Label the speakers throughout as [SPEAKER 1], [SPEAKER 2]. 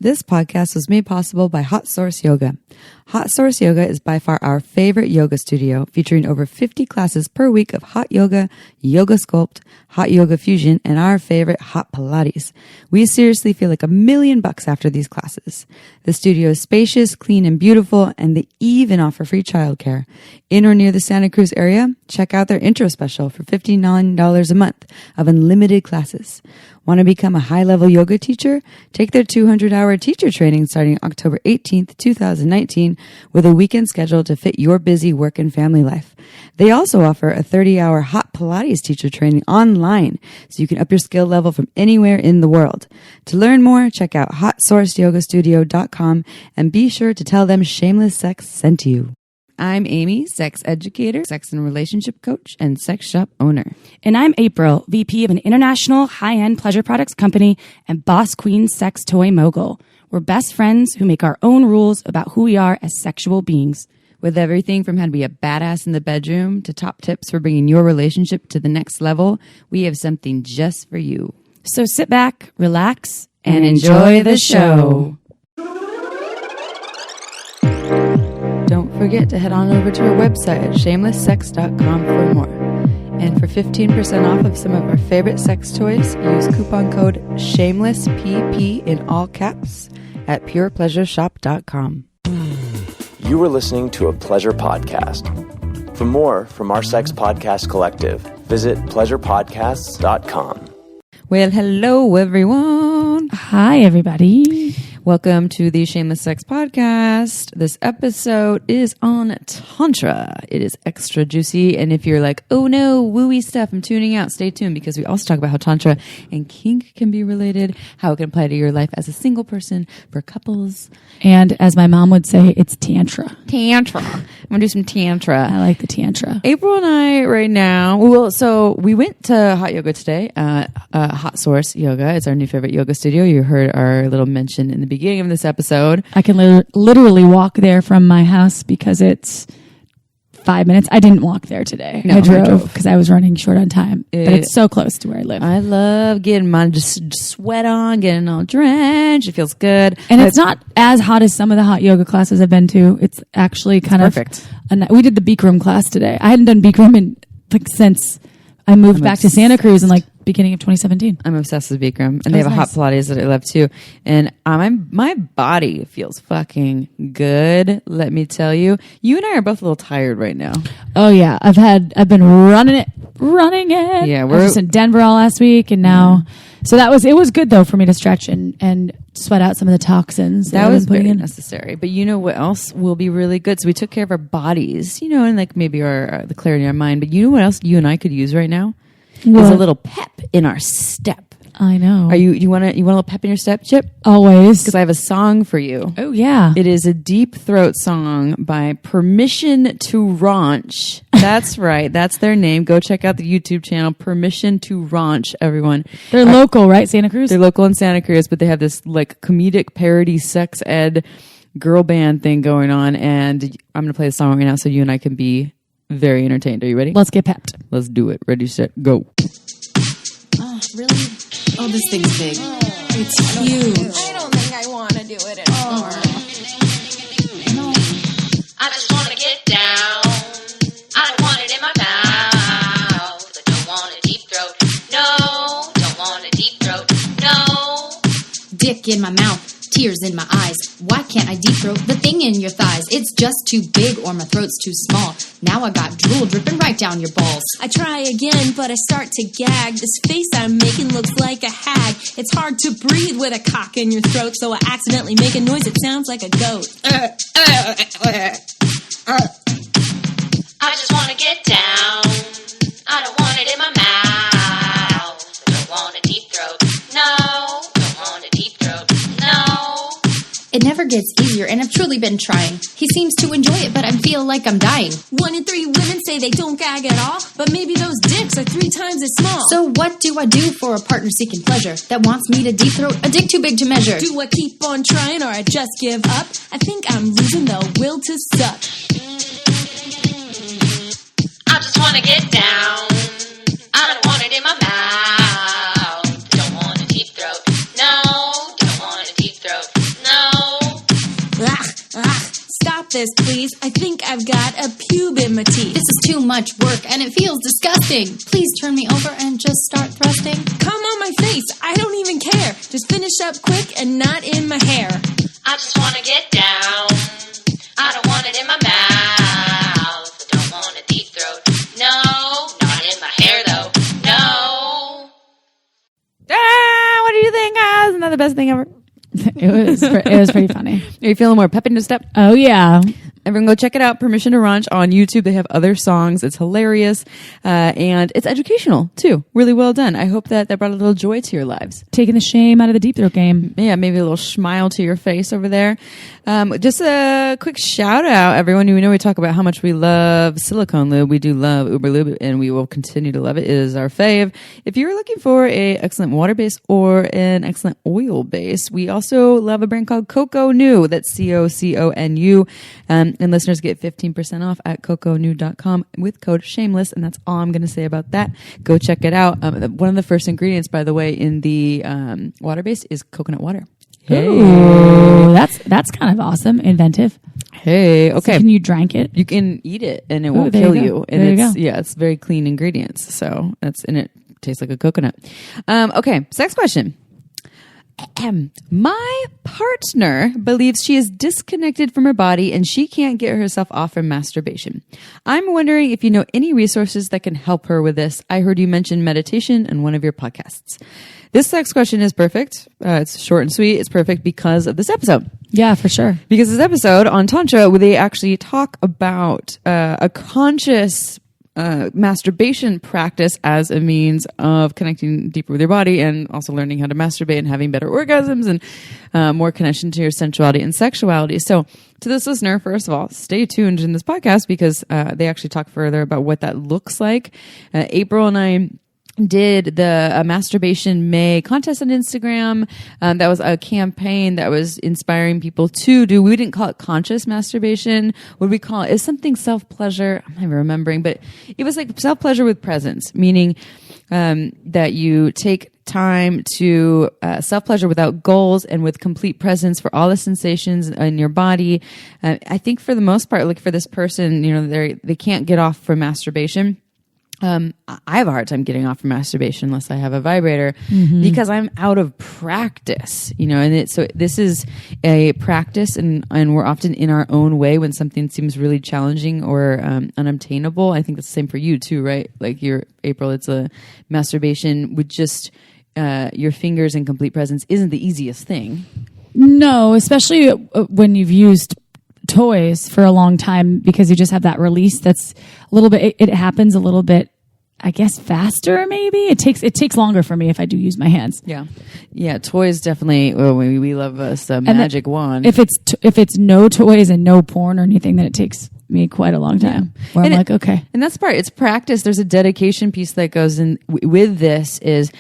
[SPEAKER 1] This podcast was made possible by Hot Source Yoga. Hot Source Yoga is by far our favorite yoga studio, featuring over 50 classes per week of hot yoga, yoga sculpt, hot yoga fusion, and our favorite hot Pilates. We seriously feel like $1,000,000 after these classes. The studio is spacious, clean, and beautiful, and they even offer free childcare. In or near the Santa Cruz area, check out their intro special for $59 a month of unlimited classes. Want to become a high-level yoga teacher? Take their 200-hour teacher training starting October 18th, 2019, with a weekend schedule to fit your busy work and family life. They also offer a 30-hour hot Pilates teacher training online, so you can up your skill level from anywhere in the world. To learn more, check out hotsourceyogastudio.com and be sure to tell them Shameless Sex sent you. I'm Amy, sex educator, sex and relationship coach, and sex shop owner.
[SPEAKER 2] And I'm April, VP of an international high-end pleasure products company and boss queen sex toy mogul. We're best friends who make our own rules about who we are as sexual beings.
[SPEAKER 1] With everything from how to be a badass in the bedroom to top tips for bringing your relationship to the next level, we have something just for you.
[SPEAKER 2] So sit back, relax, and enjoy the show.
[SPEAKER 1] Don't forget to head on over to our website at shamelesssex.com for more. And for 15% off of some of our favorite sex toys, use coupon code SHAMELESSPP in all caps at purepleasureshop.com.
[SPEAKER 3] You are listening to a pleasure podcast. For more from our sex podcast collective, visit pleasurepodcasts.com.
[SPEAKER 1] Well, hello, everyone.
[SPEAKER 2] Hi, everybody.
[SPEAKER 1] Welcome to the Shameless Sex Podcast. This episode is on Tantra. It is extra juicy. And if you're like, oh no, wooey stuff, I'm tuning out, stay tuned because we also talk about how Tantra and kink can be related, how it can apply to your life as a single person, for couples.
[SPEAKER 2] And as my mom would say, it's Tantra.
[SPEAKER 1] Tantra. I'm going to do some Tantra.
[SPEAKER 2] I like the Tantra.
[SPEAKER 1] April and I right now, so we went to hot yoga today. Hot Source Yoga. It's our new favorite yoga studio. You heard our little mention in the beginning of this episode.
[SPEAKER 2] I can literally walk there from my house because it's 5 minutes. I didn't walk there today.
[SPEAKER 1] No,
[SPEAKER 2] I drove because I was running short on time. But it's so close to where I live.
[SPEAKER 1] I love getting my just sweat on, getting all drenched. It feels good.
[SPEAKER 2] And it's not as hot as some of the hot yoga classes I've been to. It's actually kind of
[SPEAKER 1] perfect.
[SPEAKER 2] We did the Bikram class today. I hadn't done Bikram since I moved back to Santa Cruz in beginning of 2017.
[SPEAKER 1] I'm obsessed with Bikram, and they have a hot Pilates that I love too. And my body feels fucking good. Let me tell you, you and I are both a little tired right now.
[SPEAKER 2] Oh yeah, I've been running it.
[SPEAKER 1] Yeah,
[SPEAKER 2] I was just in Denver all last week, and now, so it was good though for me to stretch and sweat out some of the toxins.
[SPEAKER 1] That was very necessary. But you know what else will be really good? So we took care of our bodies, and maybe the clarity in our mind. But you know what else you and I could use right now? There's a little pep in our step.
[SPEAKER 2] I know.
[SPEAKER 1] You want a little pep in your step, Chip?
[SPEAKER 2] Always.
[SPEAKER 1] Because I have a song for you.
[SPEAKER 2] Oh, yeah.
[SPEAKER 1] It is a deep throat song by Permission to Raunch. That's right. That's their name. Go check out the YouTube channel, Permission to Raunch, everyone.
[SPEAKER 2] They're local, right? Santa Cruz?
[SPEAKER 1] They're local in Santa Cruz, but they have this comedic parody sex ed girl band thing going on. And I'm going to play the song right now so you and I can be very entertained. Are you ready?
[SPEAKER 2] Let's get pepped.
[SPEAKER 1] Let's do it. Ready, set, go.
[SPEAKER 4] Oh, really? Oh, this thing's big. It's huge.
[SPEAKER 5] I don't think I want to do it anymore.
[SPEAKER 4] No.
[SPEAKER 5] I just want to get down. I don't want it in my mouth. I don't want a deep throat. No, don't want a deep throat. No.
[SPEAKER 4] Dick in my mouth. Tears in my eyes. Why can't I deep throat the thing in your thighs? It's just too big or my throat's too small. Now I got drool dripping right down your balls.
[SPEAKER 6] I try again, but I start to gag. This face I'm making looks like a hag. It's hard to breathe with a cock in your throat, so I accidentally make a noise that sounds like a goat.
[SPEAKER 5] I just want to get down. I don't want it in my mouth. I don't want a deep throat. No, don't want a deep throat. No.
[SPEAKER 4] It never gets easier, and I've truly been trying. He seems to enjoy it, but I feel like I'm dying.
[SPEAKER 6] 1 in 3 women say they don't gag at all, but maybe those dicks are 3 times as small.
[SPEAKER 4] So what do I do for a partner seeking pleasure that wants me to deep throat a dick too big to measure?
[SPEAKER 6] Do I keep on trying or I just give up? I think I'm losing the will to suck.
[SPEAKER 5] I just want to get down. I don't want it in my mouth. Don't want a deep throat. No, don't want a deep throat.
[SPEAKER 6] stop this, please. I think I've got a pube in my teeth.
[SPEAKER 4] This is too much work and it feels disgusting. Please turn me over and just start thrusting.
[SPEAKER 6] Come on my face, I don't even care. Just finish up quick and not in my hair.
[SPEAKER 5] I just want to get down. I don't want it in my mouth. I don't want a deep throat. No, not in my hair though. No.
[SPEAKER 2] What do you think? Isn't that the best thing ever? It was pretty funny.
[SPEAKER 1] Are you feeling more pep in your step?
[SPEAKER 2] Oh yeah.
[SPEAKER 1] Everyone go check it out. Permission to Ranch on YouTube. They have other songs. It's hilarious. And it's educational too. Really well done. I hope that brought a little joy to your lives.
[SPEAKER 2] Taking the shame out of the deep throat game.
[SPEAKER 1] Yeah, maybe a little smile to your face over there. Just a quick shout out, everyone. You know we talk about how much we love silicone lube. We do love Uber Lube, and we will continue to love it. It is our fave. If you're looking for a excellent water base or an excellent oil base, we also love a brand called CocoNu. That's CoConu. And listeners get 15% off at coconew.com with code shameless. And that's all I'm going to say about that. Go check it out. One of the first ingredients, by the way, in the water base is coconut water.
[SPEAKER 2] Hey, ooh, that's kind of awesome, inventive.
[SPEAKER 1] Hey, okay.
[SPEAKER 2] So can you drink it?
[SPEAKER 1] You can eat it, and it won't kill you. And it's very clean ingredients. So and it tastes like a coconut. Okay, next question. My partner believes she is disconnected from her body and she can't get herself off from masturbation. I'm wondering if you know any resources that can help her with this. I heard you mention meditation in one of your podcasts. This next question is perfect. It's short and sweet. It's perfect because of this episode.
[SPEAKER 2] Yeah, for sure.
[SPEAKER 1] Because this episode on Tantra, where they actually talk about a conscious masturbation practice as a means of connecting deeper with your body and also learning how to masturbate and having better orgasms and more connection to your sensuality and sexuality. So to this listener, first of all, stay tuned in this podcast because they actually talk further about what that looks like. April and I did the Masturbation May contest on Instagram. That was a campaign that was inspiring people to do. We didn't call it conscious masturbation. What did we call it? It's something self-pleasure. I'm not even remembering, but it was like self-pleasure with presence, meaning that you take time to self-pleasure without goals and with complete presence for all the sensations in your body. I think for the most part, like for this person, you know, they can't get off from masturbation. I have a hard time getting off from masturbation unless I have a vibrator because I'm out of practice, you know, and so this is a practice and we're often in our own way when something seems really challenging or unobtainable. I think that's the same for you too, right? Like April, it's a masturbation with just your fingers in complete presence isn't the easiest thing.
[SPEAKER 2] No, especially when you've used toys for a long time because you just have that release that's a little bit, it happens a little bit, I guess, faster maybe. It takes longer for me if I do use my hands.
[SPEAKER 1] Yeah, toys definitely, well, we love us a magic wand.
[SPEAKER 2] If it's no toys and no porn or anything, then it takes me quite a long time where I'm like, okay.
[SPEAKER 1] And that's part, it's practice. There's a dedication piece that goes in with this is,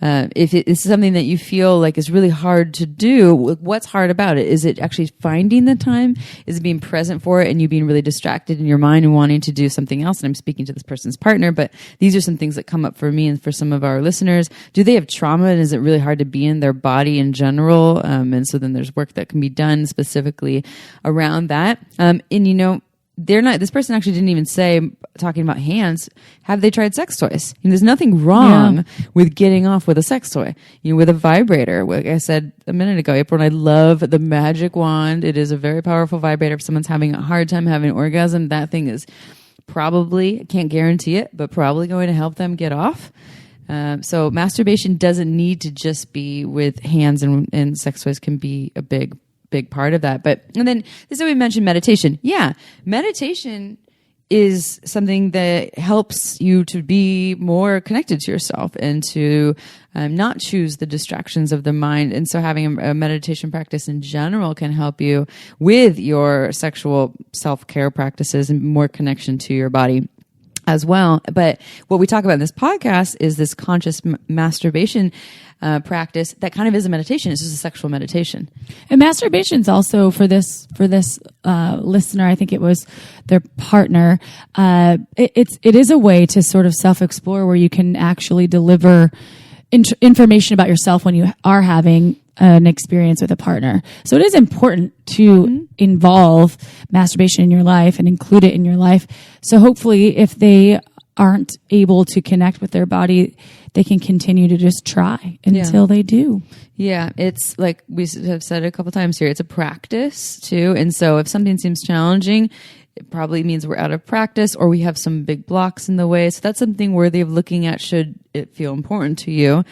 [SPEAKER 1] if it's something that you feel like is really hard to do, what's hard about it? Is it actually finding the time? Is it being present for it and you being really distracted in your mind and wanting to do something else? And I'm speaking to this person's partner, but these are some things that come up for me and for some of our listeners. Do they have trauma and is it really hard to be in their body in general? And so then there's work that can be done specifically around that. And you know, this person actually didn't even say, talking about hands, have they tried sex toys? And there's nothing wrong with getting off with a sex toy, you know, with a vibrator. Like I said a minute ago, April, and I love the magic wand. It is a very powerful vibrator. If someone's having a hard time having an orgasm, that thing is probably, can't guarantee it, but probably going to help them get off. So masturbation doesn't need to just be with hands, and sex toys can be a big part of that. And then this is what we mentioned, meditation. Yeah. Meditation is something that helps you to be more connected to yourself and to not choose the distractions of the mind. And so having a meditation practice in general can help you with your sexual self-care practices and more connection to your body as well. But what we talk about in this podcast is this conscious masturbation practice that kind of is a meditation. It's just a sexual meditation.
[SPEAKER 2] And masturbation's also for this listener, I think it was their partner. It is a way to sort of self-explore where you can actually deliver information about yourself when you are having an experience with a partner. So it is important to involve masturbation in your life and include it in your life. So hopefully if they aren't able to connect with their body, they can continue to just try until they do.
[SPEAKER 1] Yeah, it's like we have said a couple times here, it's a practice too. And so if something seems challenging, it probably means we're out of practice or we have some big blocks in the way. So that's something worthy of looking at should it feel important to you.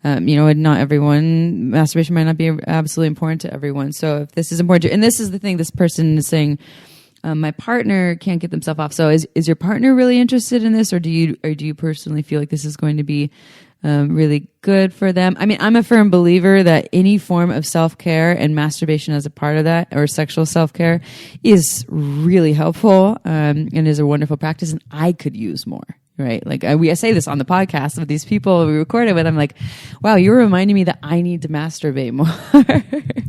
[SPEAKER 1] And not everyone, masturbation might not be absolutely important to everyone. So if this is important to you, and this is the thing this person is saying, my partner can't get themselves off. So is your partner really interested in this, or do you personally feel like this is going to be really good for them? I mean, I'm a firm believer that any form of self-care and masturbation as a part of that, or sexual self-care, is really helpful and is a wonderful practice, and I could use more. Right. Like I say this on the podcast with these people we recorded with. I'm like, wow, you're reminding me that I need to masturbate more.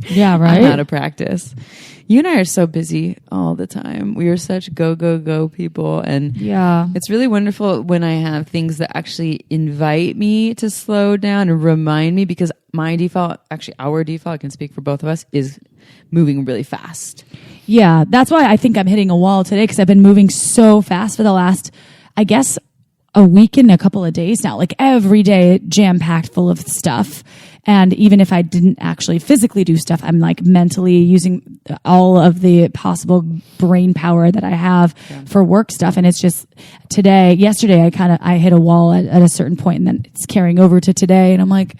[SPEAKER 2] Yeah, right.
[SPEAKER 1] I'm out of practice. You and I are so busy all the time. We are such go people. And it's really wonderful when I have things that actually invite me to slow down and remind me, because my default, actually our default, I can speak for both of us, is moving really fast.
[SPEAKER 2] Yeah. That's why I think I'm hitting a wall today, because I've been moving so fast for the last, I guess, a week and a couple of days now, like every day jam-packed full of stuff. And even if I didn't actually physically do stuff, I'm like mentally using all of the possible brain power that I have for work stuff. And it's just yesterday, I hit a wall at a certain point, and then it's carrying over to today. And I'm like,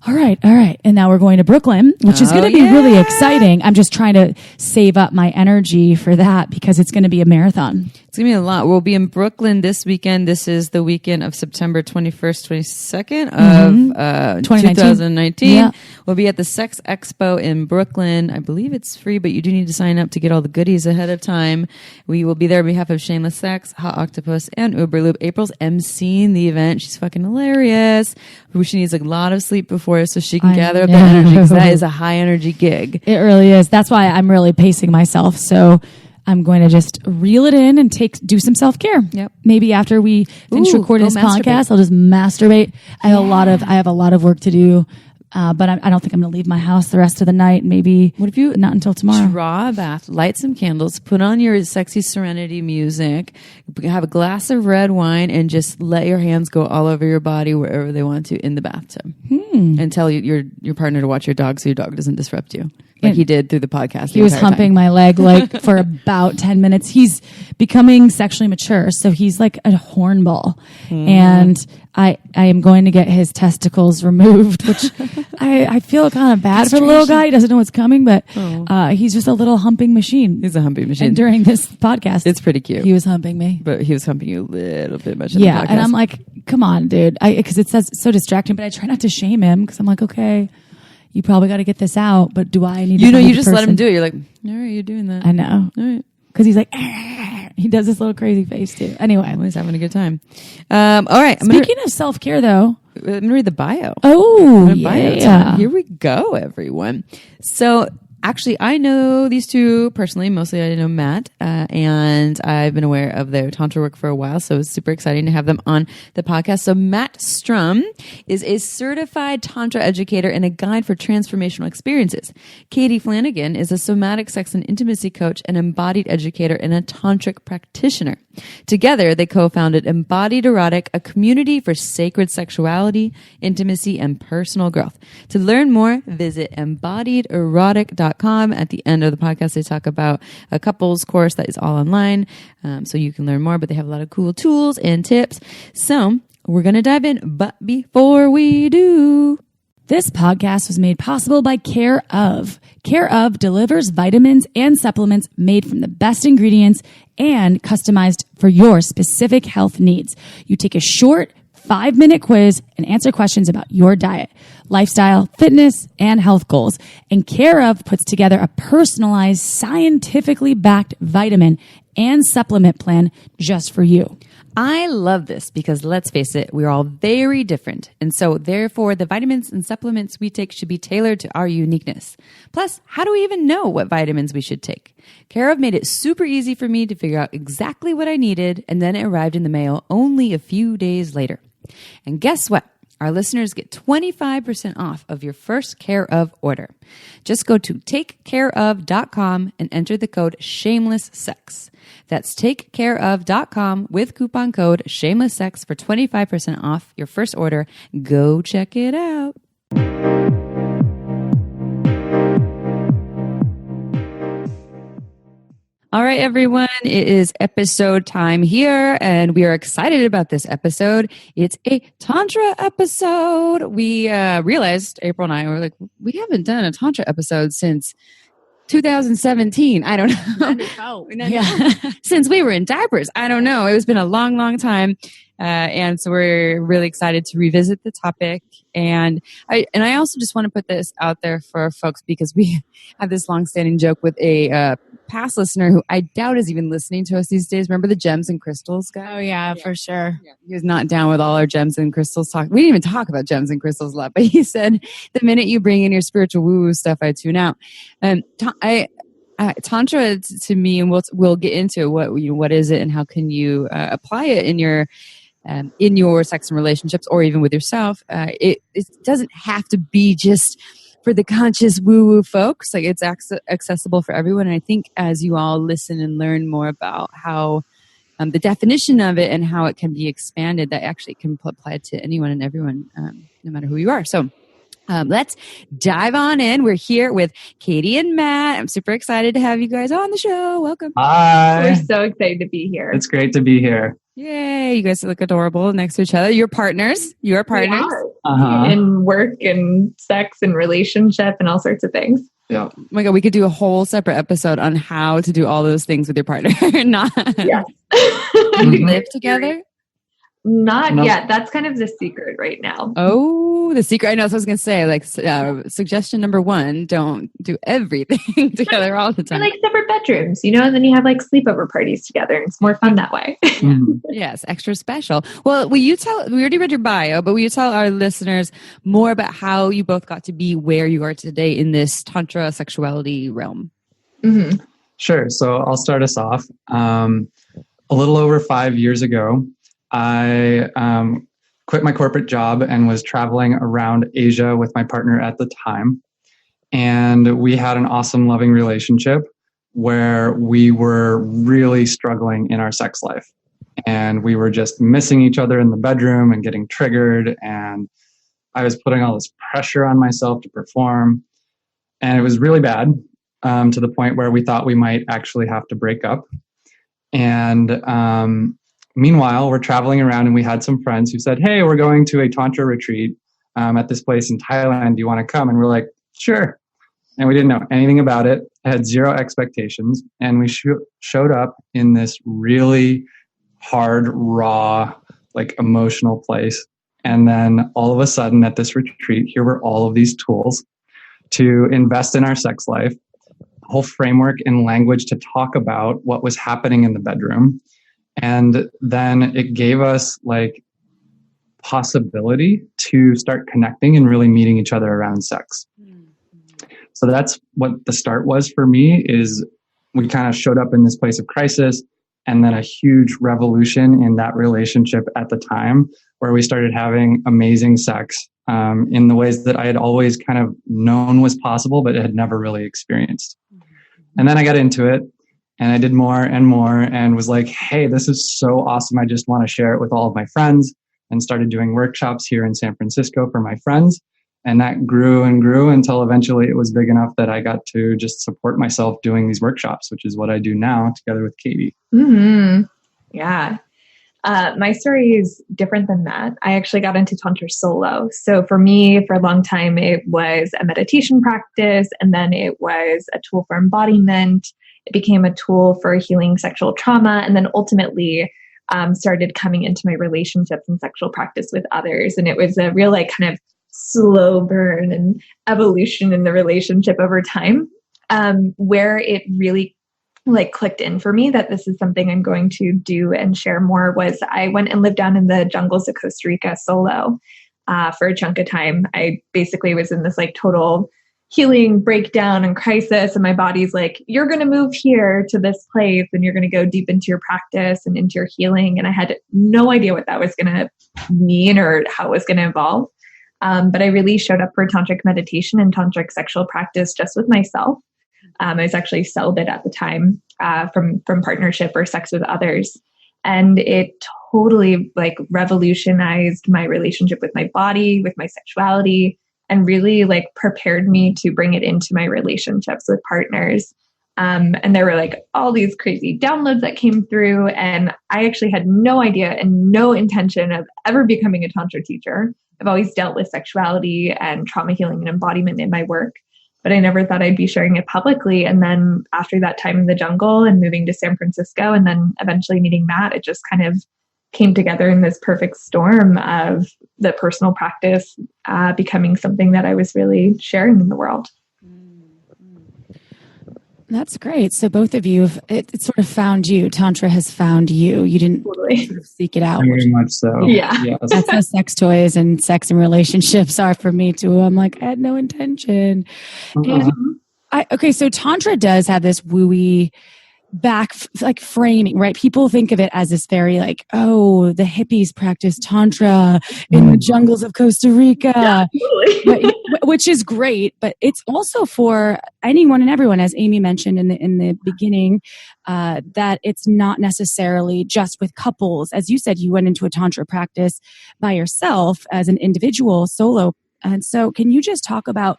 [SPEAKER 2] all right. And now we're going to Brooklyn, which is going to be really exciting. I'm just trying to save up my energy for that, because it's going to be a marathon.
[SPEAKER 1] It's going to be a lot. We'll be in Brooklyn this weekend. This is the weekend of September 21st, 22nd of 2019. Yeah. We'll be at the Sex Expo in Brooklyn. I believe it's free, but you do need to sign up to get all the goodies ahead of time. We will be there on behalf of Shameless Sex, Hot Octopus, and Uberlube. April's emceeing the event. She's fucking hilarious. She needs a lot of sleep before so she can gather up the energy, because that is a high energy gig.
[SPEAKER 2] It really is. That's why I'm really pacing myself. So I'm going to just reel it in and do some self-care. Yep. Maybe after we finish recording this podcast, I'll just masturbate. I have a lot of work to do. But I don't think I'm going to leave my house the rest of the night. Maybe
[SPEAKER 1] what if you
[SPEAKER 2] not until tomorrow?
[SPEAKER 1] Draw a bath, light some candles, put on your sexy serenity music, have a glass of red wine, and just let your hands go all over your body wherever they want to in the bathtub. And tell your partner to watch your dog so your dog doesn't disrupt you. Like he did through the podcast.
[SPEAKER 2] He was humping my leg like for about 10 minutes. He's becoming sexually mature, so he's like a hornball. And I am going to get his testicles removed, which I feel kind of bad for the little guy. He doesn't know what's coming, but he's just a little humping machine.
[SPEAKER 1] He's a humping machine.
[SPEAKER 2] And during this podcast,
[SPEAKER 1] it's pretty cute.
[SPEAKER 2] He was humping me.
[SPEAKER 1] But he was humping you a little bit much in the podcast.
[SPEAKER 2] And I'm like, come on, dude. Because it says so distracting, but I try not to shame him, because I'm like, okay, you probably got to get this out, but do I need to
[SPEAKER 1] you just let him do it. You're like, all right, you're doing that.
[SPEAKER 2] I know.
[SPEAKER 1] All right.
[SPEAKER 2] Because he's like, he does this little crazy face too. Anyway.
[SPEAKER 1] He's having a good time. All right.
[SPEAKER 2] Speaking of self-care though.
[SPEAKER 1] I'm going to read the bio.
[SPEAKER 2] Oh, yeah.
[SPEAKER 1] Here we go, everyone. So actually, I know these two personally. Mostly I know Matt, and I've been aware of their Tantra work for a while, so it's super exciting to have them on the podcast. So Matt Sturm is a certified Tantra educator and a guide for transformational experiences. Caity Flanagan is a somatic sex and intimacy coach, an embodied educator, and a tantric practitioner. Together, they co-founded Embodied Erotic, a community for sacred sexuality, intimacy, and personal growth. To learn more, visit embodiederotic.com. At the end of the podcast, they talk about a couples course that is all online, so you can learn more, but they have a lot of cool tools and tips. So we're going to dive in, but before we do...
[SPEAKER 2] This podcast was made possible by Care Of. Care Of delivers vitamins and supplements made from the best ingredients and customized for your specific health needs. You take a short 5-minute quiz and answer questions about your diet, lifestyle, fitness, and health goals. And Care Of puts together a personalized, scientifically backed vitamin and supplement plan just for you.
[SPEAKER 1] I love this because, let's face it, we're all very different. And so therefore, the vitamins and supplements we take should be tailored to our uniqueness. Plus, how do we even know what vitamins we should take? Care Of made it super easy for me to figure out exactly what I needed, and then it arrived in the mail only a few days later. And guess what? our listeners get 25% off of your first Care Of order. Just go to takecareof.com and enter the code shamelesssex. That's takecareof.com with coupon code shamelesssex for 25% off your first order. Go check it out. All right, everyone, it is episode time here, and we are excited about this episode. It's a Tantra episode. We realized, April and I were like, we haven't done a Tantra episode since 2017. I don't know.
[SPEAKER 2] Yeah.
[SPEAKER 1] Since we were in diapers. I don't know. It's been a long, long time. And so we're really excited to revisit the topic. And I also just want to put this out there for folks because we have this long-standing joke with a past listener who I doubt is even listening to us these days. Remember the gems and crystals guy?
[SPEAKER 2] Oh yeah, for sure.
[SPEAKER 1] Yeah. He was not down with all our gems and crystals talk. We didn't even talk about gems and crystals a lot, but he said the minute you bring in your spiritual woo-woo stuff, I tune out. Tantra to me, and we'll get into what is it and how can you apply it in your sex and relationships, or even with yourself. It doesn't have to be just for the conscious woo-woo folks. Like, it's accessible for everyone. And I think as you all listen and learn more about how the definition of it and how it can be expanded, that actually can apply to anyone and everyone, no matter who you are. So let's dive on in. We're here with Caity and Matt. I'm super excited to have you guys on the show. Welcome.
[SPEAKER 7] Hi.
[SPEAKER 8] We're so excited to be here.
[SPEAKER 7] It's great to be here.
[SPEAKER 1] Yay. You guys look adorable next to each other. You're partners. You are partners.
[SPEAKER 8] In work and sex and relationship and all sorts of things.
[SPEAKER 7] Yeah.
[SPEAKER 1] Oh my God, we could do a whole separate episode on how to do all those things with your partner. Not
[SPEAKER 8] Yes.
[SPEAKER 1] live together.
[SPEAKER 8] Not
[SPEAKER 7] No.
[SPEAKER 8] yet. That's kind of the secret right now.
[SPEAKER 1] Oh, the secret. I know. That's what I was going to say. Like, suggestion number 1, don't do everything together all the
[SPEAKER 8] Or
[SPEAKER 1] time.
[SPEAKER 8] like separate bedrooms, and then you have like sleepover parties together, and it's more fun that way.
[SPEAKER 7] Mhm.
[SPEAKER 1] Yes, extra special. Well, we already read your bio, but will you tell our listeners more about how you both got to be where you are today in this Tantra sexuality realm?
[SPEAKER 8] Mm-hmm.
[SPEAKER 7] Sure. So I'll start us off. A little over 5 years ago, I quit my corporate job and was traveling around Asia with my partner at the time. And we had an awesome, loving relationship where we were really struggling in our sex life. And we were just missing each other in the bedroom and getting triggered. And I was putting all this pressure on myself to perform. And it was really bad, to the point where we thought we might actually have to break up. And meanwhile, we're traveling around, and we had some friends who said, hey, we're going to a Tantra retreat at this place in Thailand. Do you want to come? And we're like, sure. And we didn't know anything about it. I had zero expectations. And we showed up in this really hard, raw, like emotional place. And then all of a sudden at this retreat, here were all of these tools to invest in our sex life, a whole framework and language to talk about what was happening in the bedroom. And then it gave us like possibility to start connecting and really meeting each other around sex. So that's what the start was for me. Is we kind of showed up in this place of crisis, and then a huge revolution in that relationship at the time, where we started having amazing sex in the ways that I had always kind of known was possible, but had never really experienced. And then I got into it. And I did more and more and was like, hey, this is so awesome. I just want to share it with all of my friends, and started doing workshops here in San Francisco for my friends. And that grew and grew until eventually it was big enough that I got to just support myself doing these workshops, which is what I do now together with Caity.
[SPEAKER 8] Mm-hmm. Yeah. My story is different than that. I actually got into Tantra solo. So for me, for a long time, it was a meditation practice, and then it was a tool for embodiment. It became a tool for healing sexual trauma, and then ultimately started coming into my relationships and sexual practice with others. And it was a real like kind of slow burn and evolution in the relationship over time, where it really like clicked in for me that this is something I'm going to do and share more. Was I went and lived down in the jungles of Costa Rica solo for a chunk of time. I basically was in this like total healing breakdown and crisis. And my body's like, you're going to move here to this place and you're going to go deep into your practice and into your healing. And I had no idea what that was going to mean or how it was going to evolve. But I really showed up for tantric meditation and tantric sexual practice just with myself. I was actually celibate at the time from partnership or sex with others. And it totally like revolutionized my relationship with my body, with my sexuality, and really like prepared me to bring it into my relationships with partners. And there were like all these crazy downloads that came through. And I actually had no idea and no intention of ever becoming a Tantra teacher. I've always dealt with sexuality and trauma healing and embodiment in my work, but I never thought I'd be sharing it publicly. And then after that time in the jungle and moving to San Francisco and then eventually meeting Matt, it just kind of came together in this perfect storm of the personal practice becoming something that I was really sharing in the world.
[SPEAKER 2] That's great. So both of you, it sort of found you. Tantra has found you. You didn't
[SPEAKER 8] Totally.
[SPEAKER 2] sort of seek it out.
[SPEAKER 7] Very much so.
[SPEAKER 8] Yeah.
[SPEAKER 7] Yes.
[SPEAKER 2] That's how sex toys and sex and relationships are for me too. I'm like, I had no intention.
[SPEAKER 7] Uh-huh.
[SPEAKER 2] Okay, so Tantra does have this wooey back like framing, right? People think of it as this very like, oh, the hippies practice Tantra in the jungles of Costa Rica, which is great, but it's also for anyone and everyone, as Amy mentioned in the beginning, that it's not necessarily just with couples. As you said, you went into a Tantra practice by yourself as an individual solo. And so can you just talk about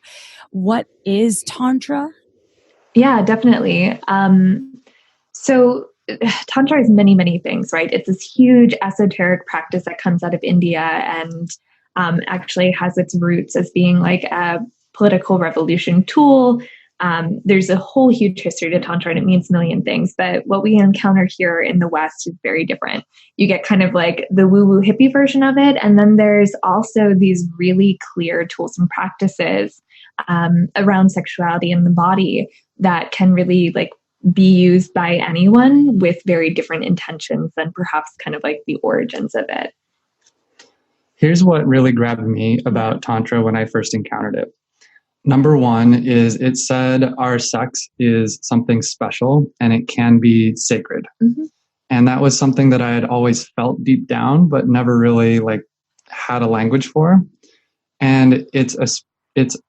[SPEAKER 2] what is Tantra?
[SPEAKER 8] Yeah, definitely. So Tantra is many, many things, right? It's this huge esoteric practice that comes out of India and actually has its roots as being like a political revolution tool. There's a whole huge history to Tantra and it means a million things. But what we encounter here in the West is very different. You get kind of like the woo-woo hippie version of it. And then there's also these really clear tools and practices around sexuality and the body that can really like be used by anyone with very different intentions than perhaps kind of like the origins of it.
[SPEAKER 7] Here's what really grabbed me about Tantra when I first encountered it. Number one is it said our sex is something special and it can be sacred. Mm-hmm. And that was something that I had always felt deep down, but never really like had a language for. And it's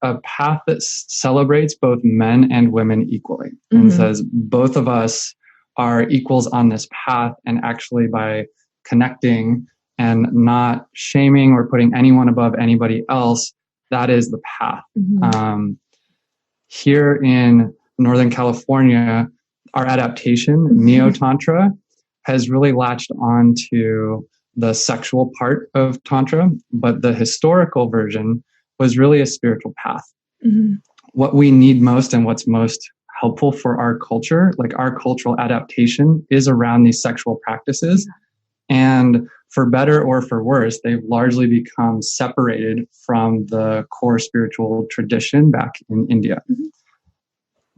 [SPEAKER 7] a path that celebrates both men and women equally and says both of us are equals on this path. And actually by connecting and not shaming or putting anyone above anybody else, that is the path. Mm-hmm. Here in Northern California, our adaptation, Neo-Tantra, has really latched on to the sexual part of Tantra, but the historical version was really a spiritual path. Mm-hmm. What we need most and what's most helpful for our culture, like our cultural adaptation, is around these sexual practices. And for better or for worse, they've largely become separated from the core spiritual tradition back in India. Mm-hmm.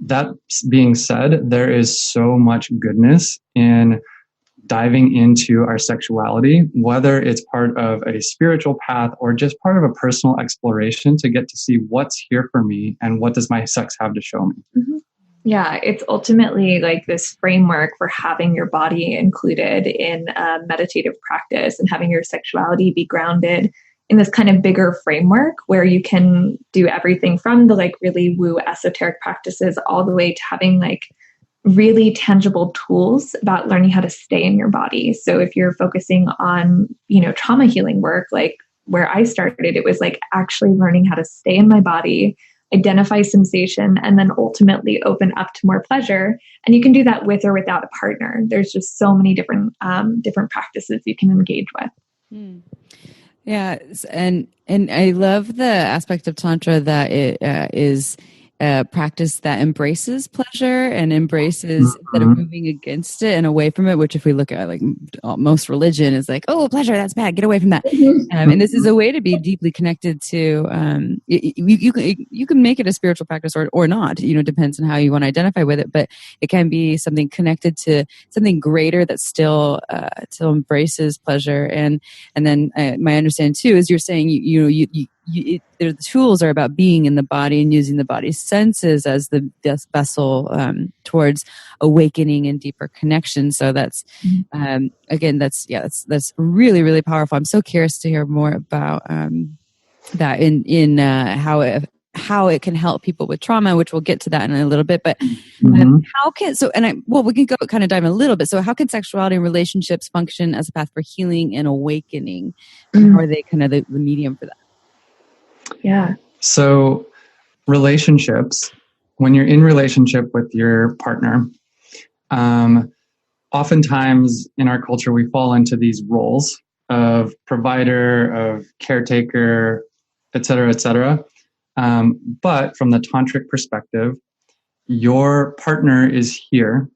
[SPEAKER 7] That being said, there is so much goodness in diving into our sexuality, whether it's part of a spiritual path or just part of a personal exploration to get to see what's here for me and what does my sex have to show me.
[SPEAKER 8] Mm-hmm. Yeah, it's ultimately like this framework for having your body included in a meditative practice and having your sexuality be grounded in this kind of bigger framework where you can do everything from the like really woo esoteric practices all the way to having like really tangible tools about learning how to stay in your body. So if you're focusing on, trauma healing work, like where I started, it was like actually learning how to stay in my body, identify sensation, and then ultimately open up to more pleasure. And you can do that with or without a partner. There's just so many different practices you can engage with.
[SPEAKER 1] Yeah. And I love the aspect of Tantra that it is a practice that embraces pleasure and embraces instead of moving against it and away from it, which if we look at like most religion is like, oh, pleasure, that's bad, get away from that. And this is a way to be deeply connected to, you can make it a spiritual practice or not, depends on how you want to identify with it, but it can be something connected to something greater that still embraces pleasure. And then my understanding too is you're saying, the tools are about being in the body and using the body's senses as the vessel towards awakening and deeper connection. So that's again, that's really, really powerful. I'm so curious to hear more about that in how it can help people with trauma, which we'll get to that in a little bit. But we can go kind of dive in a little bit. So how can sexuality and relationships function as a path for healing and awakening? And how are they kind of the medium for that?
[SPEAKER 8] Yeah.
[SPEAKER 7] So relationships, when you're in relationship with your partner, oftentimes in our culture, we fall into these roles of provider, of caretaker, et cetera, et cetera. But from the tantric perspective, your partner is here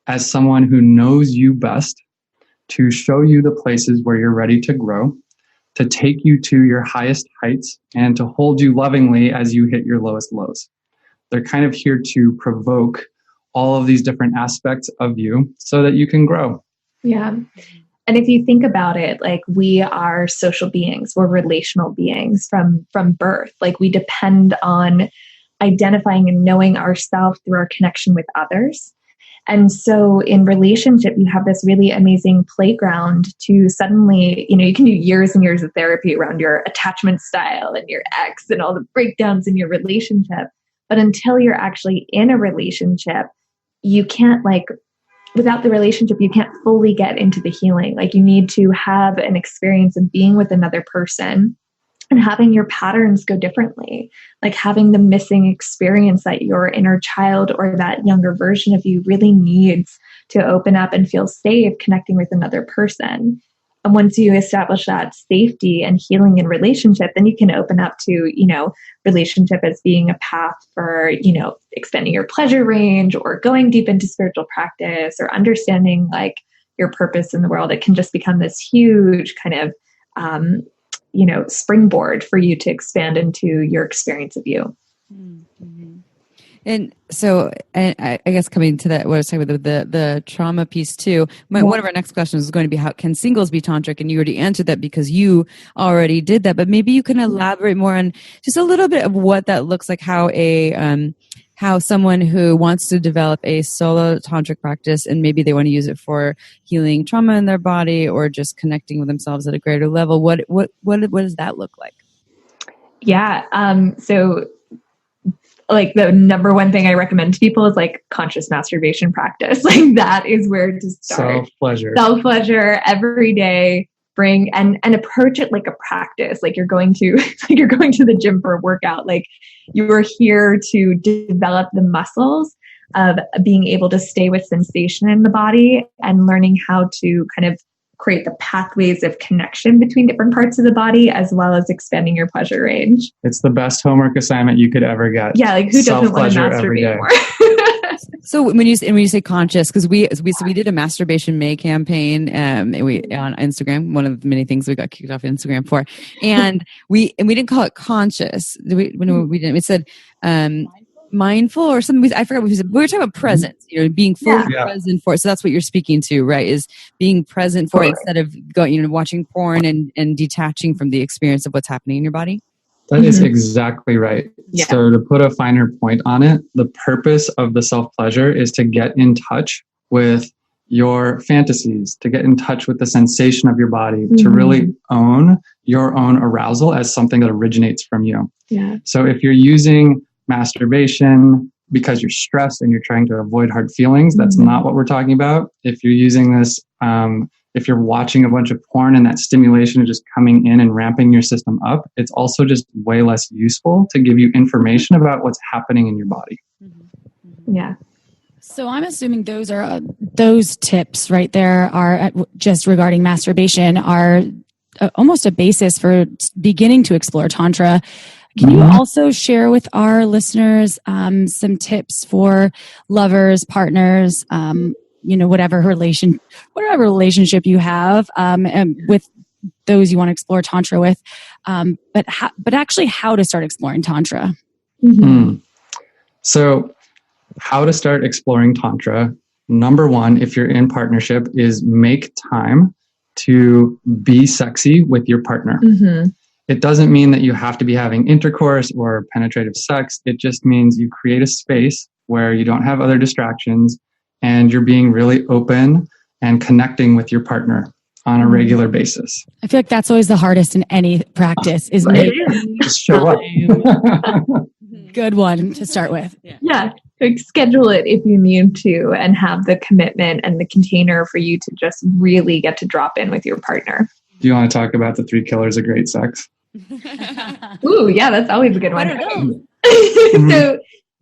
[SPEAKER 7] as someone who knows you best to show you the places where you're ready to grow, to take you to your highest heights, and to hold you lovingly as you hit your lowest lows. They're kind of here to provoke all of these different aspects of you so that you can grow.
[SPEAKER 8] Yeah. And if you think about it, like, we are social beings, we're relational beings from birth. Like, we depend on identifying and knowing ourselves through our connection with others. And so in relationship, you have this really amazing playground to suddenly, you can do years and years of therapy around your attachment style and your ex and all the breakdowns in your relationship. But until you're actually in a relationship, you can't, without the relationship, you can't fully get into the healing. Like, you need to have an experience of being with another person and having your patterns go differently, like having the missing experience that your inner child or that younger version of you really needs to open up and feel safe connecting with another person. And once you establish that safety and healing in relationship, then you can open up to, relationship as being a path for, extending your pleasure range or going deep into spiritual practice or understanding your purpose in the world. It can just become this huge kind of, springboard for you to expand into your experience of you.
[SPEAKER 1] Mm-hmm. And so, and I guess coming to that, what I was talking about, the trauma piece too, one of our next questions is going to be, how can singles be tantric? And you already answered that because you already did that, but maybe you can elaborate more on just a little bit of what that looks like, how someone who wants to develop a solo tantric practice and maybe they want to use it for healing trauma in their body or just connecting with themselves at a greater level. What does that look like?
[SPEAKER 8] Yeah. So the number one thing I recommend to people is conscious masturbation practice. That is where to start. Self-pleasure every day. Bring and approach it like a practice. You're going to the gym for a workout. You are here to develop the muscles of being able to stay with sensation in the body and learning how to kind of create the pathways of connection between different parts of the body, as well as expanding your pleasure range.
[SPEAKER 7] It's the best homework assignment you could ever get.
[SPEAKER 8] Yeah, who doesn't want to masturbate more?
[SPEAKER 1] So when you say conscious, because we did a Masturbation May campaign, on Instagram, one of the many things we got kicked off Instagram for, and we didn't call it conscious. We didn't. We said mindful or something. I forgot what we said. We were talking about presence, being fully present for it. So that's what you're speaking to, right? Is being present for it instead of going, watching porn and detaching from the experience of what's happening in your body.
[SPEAKER 7] That is exactly right. Yeah. So to put a finer point on it, the purpose of the self-pleasure is to get in touch with your fantasies, to get in touch with the sensation of your body, to really own your own arousal as something that originates from you.
[SPEAKER 8] Yeah.
[SPEAKER 7] So if you're using masturbation because you're stressed and you're trying to avoid hard feelings, that's not what we're talking about. If you're using this, if you're watching a bunch of porn and that stimulation is just coming in and ramping your system up, it's also just way less useful to give you information about what's happening in your body.
[SPEAKER 8] Yeah.
[SPEAKER 2] So I'm assuming those tips right there are just regarding masturbation are almost a basis for beginning to explore Tantra. Can you also share with our listeners some tips for lovers, partners, whatever relationship you have, and with those you want to explore Tantra with, but actually how to start exploring Tantra?
[SPEAKER 7] So how to start exploring Tantra, number one, if you're in partnership, is make time to be sexy with your partner. It doesn't mean that you have to be having intercourse or penetrative sex. It just means you create a space where you don't have other distractions and you're being really open and connecting with your partner on a regular basis.
[SPEAKER 2] I feel like that's always the hardest in any practice is
[SPEAKER 7] Just show up.
[SPEAKER 2] good one to start with.
[SPEAKER 8] Yeah. Like schedule it if you need to and have the commitment and the container for you to just really get to drop in with your partner.
[SPEAKER 7] Do you want to talk about the 3 killers of great sex?
[SPEAKER 8] Ooh, yeah, that's always a good one. So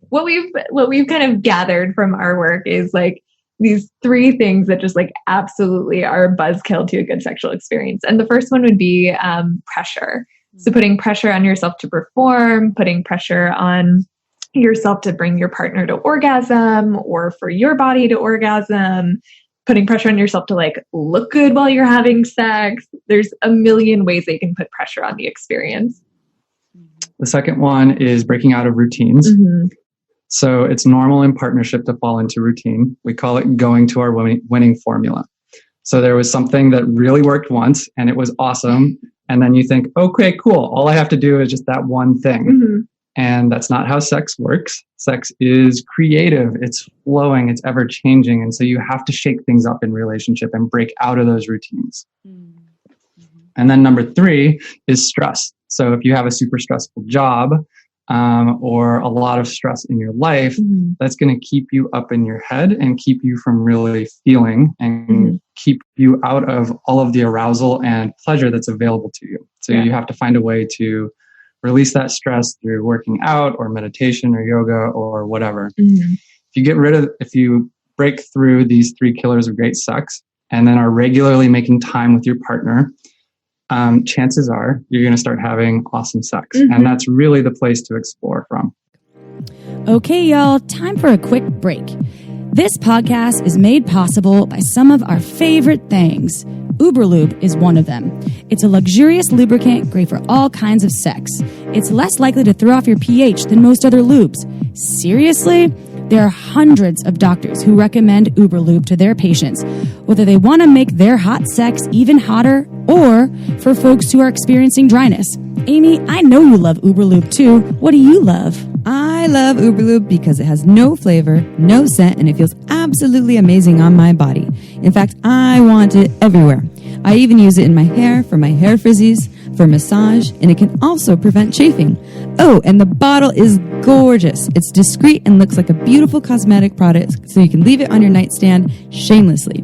[SPEAKER 8] what we've kind of gathered from our work is like these 3 things that just like absolutely are a buzzkill to a good sexual experience. And the first one would be pressure. So putting pressure on yourself to perform, putting pressure on yourself to bring your partner to orgasm or for your body to orgasm, putting pressure on yourself to like look good while you're having sex. There's a million ways that you can put pressure on the experience.
[SPEAKER 7] The second one is breaking out of routines. So it's normal in partnership to fall into routine. We call it going to our winning formula. So there was something that really worked once and it was awesome. And then you think, okay, cool. All I have to do is just that one thing. And that's not how sex works. Sex is creative. It's flowing. It's ever changing. And so you have to shake things up in relationship and break out of those routines. And then number 3 is stress. So if you have a super stressful job or a lot of stress in your life, that's going to keep you up in your head and keep you from really feeling and keep you out of all of the arousal and pleasure that's available to you. So you have to find a way to release that stress through working out or meditation or yoga or whatever. If you break through these 3 killers of great sex and then are regularly making time with your partner, chances are you're going to start having awesome sex. And that's really the place to explore from.
[SPEAKER 2] Okay, y'all, time for a quick break. This podcast is made possible by some of our favorite things. Uberlube is one of them. It's a luxurious lubricant great for all kinds of sex. It's less likely to throw off your pH than most other lubes. Seriously? There are hundreds of doctors who recommend Uberlube to their patients, whether they want to make their hot sex even hotter or for folks who are experiencing dryness. Amy, I know you love Uberlube too. What do you love?
[SPEAKER 1] I love Uberlube because it has no flavor, no scent, and it feels absolutely amazing on my body. In fact, I want it everywhere. I even use it in my hair for my hair frizzies, for massage, and it can also prevent chafing. Oh, and the bottle is gorgeous. It's discreet and looks like a beautiful cosmetic product, so you can leave it on your nightstand shamelessly.